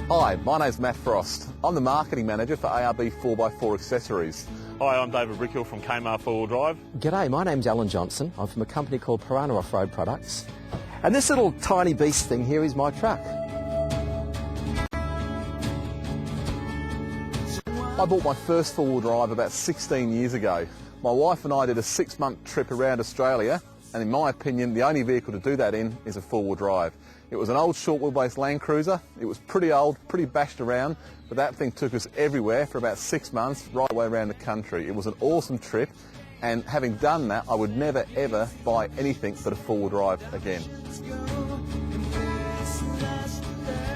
Hi, my name's Matt Frost. I'm the marketing manager for ARB 4x4 accessories. Hi, I'm David Brickhill from Kaymar 4-wheel drive. G'day, my name's Alan Johnson. I'm from a company called Piranha Off-Road Products. And this little tiny beast thing here is my truck. I bought my first four-wheel drive about 16 years ago. My wife and I did a 6-month trip around Australia, and in my opinion, the only vehicle to do that in is a four-wheel drive. It was an old short-wheelbase Land Cruiser. It was pretty old, pretty bashed around, but that thing took us everywhere for about 6 months, right away around the country. It was an awesome trip, and having done that, I would never ever buy anything but a four-wheel drive again.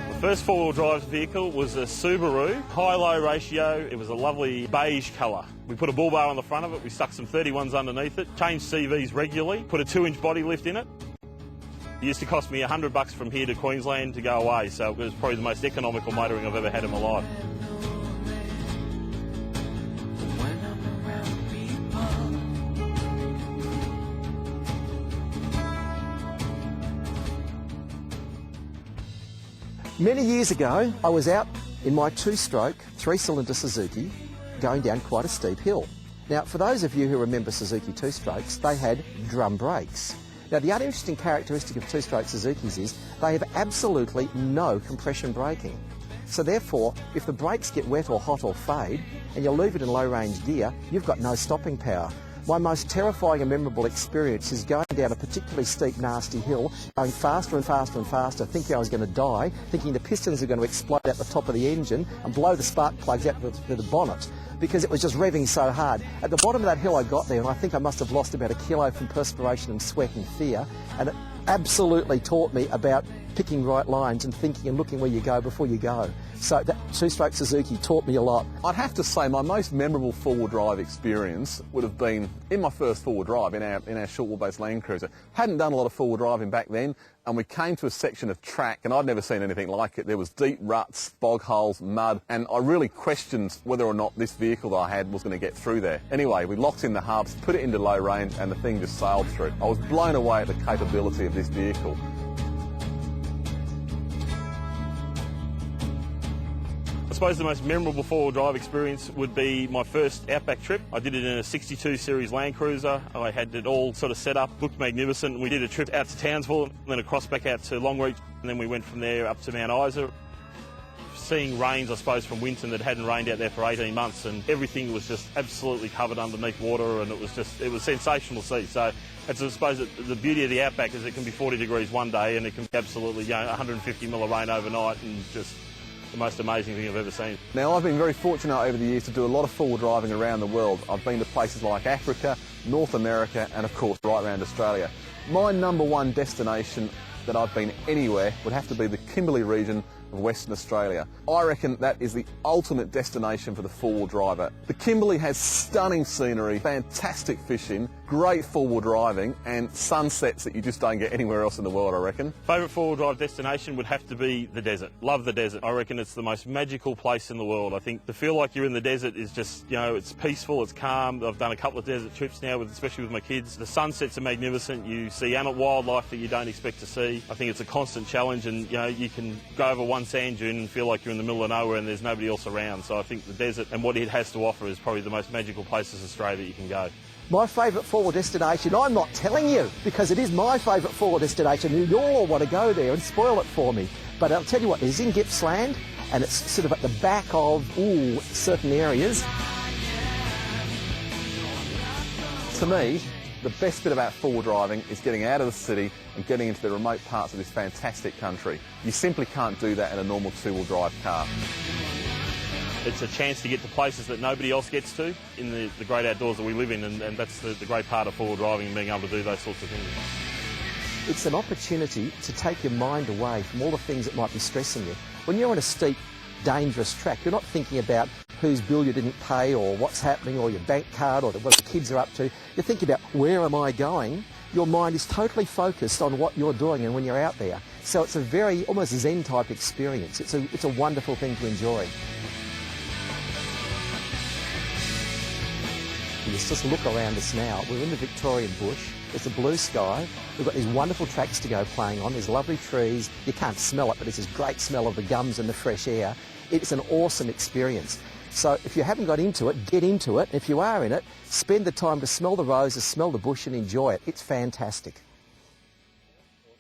The first four-wheel drive vehicle was a Subaru, high-low ratio. It was a lovely beige colour. We put a bull bar on the front of it, we stuck some 31s underneath it, changed CVs regularly, put a 2-inch body lift in it. It used to cost me $100 from here to Queensland to go away, so it was probably the most economical motoring I've ever had in my life. Many years ago, I was out in my 2-stroke, 3-cylinder Suzuki, going down quite a steep hill. Now, for those of you who remember Suzuki 2-strokes, they had drum brakes. Now, the other interesting characteristic of 2-stroke Suzukis is they have absolutely no compression braking. So therefore, if the brakes get wet or hot or fade, and you leave it in low-range gear, you've got no stopping power. My most terrifying and memorable experience is going down a particularly steep, nasty hill, going faster and faster and faster, thinking I was going to die, thinking the pistons are going to explode at the top of the engine and blow the spark plugs out to the bonnet, because it was just revving so hard. At the bottom of that hill I got there, and I think I must have lost about 1 kilo from perspiration and sweat and fear, and it absolutely taught me about picking right lines and thinking and looking where you go before you go. So that 2-stroke Suzuki taught me a lot. I'd have to say my most memorable four-wheel drive experience would have been in my first four-wheel drive in our short-wheelbase Land Cruiser. Hadn't done a lot of four-wheel driving back then, and we came to a section of track, and I'd never seen anything like it. There was deep ruts, bog holes, mud, and I really questioned whether or not this vehicle that I had was going to get through there. Anyway, we locked in the hubs, put it into low range, and the thing just sailed through. I was blown away at the capability of this vehicle. I suppose the most memorable four-wheel drive experience would be my first outback trip. I did it in a 62 series Land Cruiser. I had it all sort of set up, looked magnificent. We did a trip out to Townsville, then across back out to Longreach, and then we went from there up to Mount Isa. Seeing rains, I suppose, from Winton that hadn't rained out there for 18 months, and everything was just absolutely covered underneath water, and it was sensational to see. So I suppose the beauty of the outback is it can be 40 degrees one day, and it can be absolutely 150 mil of rain overnight, and just the most amazing thing I've ever seen. Now, I've been very fortunate over the years to do a lot of four-wheel driving around the world. I've been to places like Africa, North America, and of course right around Australia. My number one destination that I've been anywhere would have to be the Kimberley region of Western Australia. I reckon that is the ultimate destination for the four-wheel driver. The Kimberley has stunning scenery, fantastic fishing, great four-wheel driving, and sunsets that you just don't get anywhere else in the world, I reckon. Favourite four-wheel drive destination would have to be the desert. Love the desert. I reckon it's the most magical place in the world. I think to feel like you're in the desert is just, it's peaceful, it's calm. I've done a couple of desert trips now, especially with my kids. The sunsets are magnificent. You see wildlife that you don't expect to see. I think it's a constant challenge, and you can go over one sand dune and feel like you're in the middle of nowhere and there's nobody else around. So I think the desert and what it has to offer is probably the most magical places in Australia that you can go. My favourite four-wheel destination, I'm not telling you, because it is my favourite four-wheel destination, and you all want to go there and spoil it for me. But I'll tell you what, it's in Gippsland, and it's sort of at the back of certain areas. To me, the best bit about four-wheel driving is getting out of the city and getting into the remote parts of this fantastic country. You simply can't do that in a normal two-wheel drive car. It's a chance to get to places that nobody else gets to in the great outdoors that we live in, and that's the great part of four-wheel driving and being able to do those sorts of things. It's an opportunity to take your mind away from all the things that might be stressing you. When you're on a steep, dangerous track, you're not thinking about whose bill you didn't pay or what's happening or your bank card or what the kids are up to. You're thinking about where am I going? Your mind is totally focused on what you're doing and when you're out there. So it's a very almost Zen type experience. It's a wonderful thing to enjoy. is just look around us now. We're in the Victorian bush. There's a blue sky. We've got these wonderful tracks to go playing on. There's lovely trees. You can't smell it, but it's this great smell of the gums and the fresh air. It's an awesome experience. So if you haven't got into it, get into it. If you are in it, spend the time to smell the roses, smell the bush and enjoy it. It's fantastic.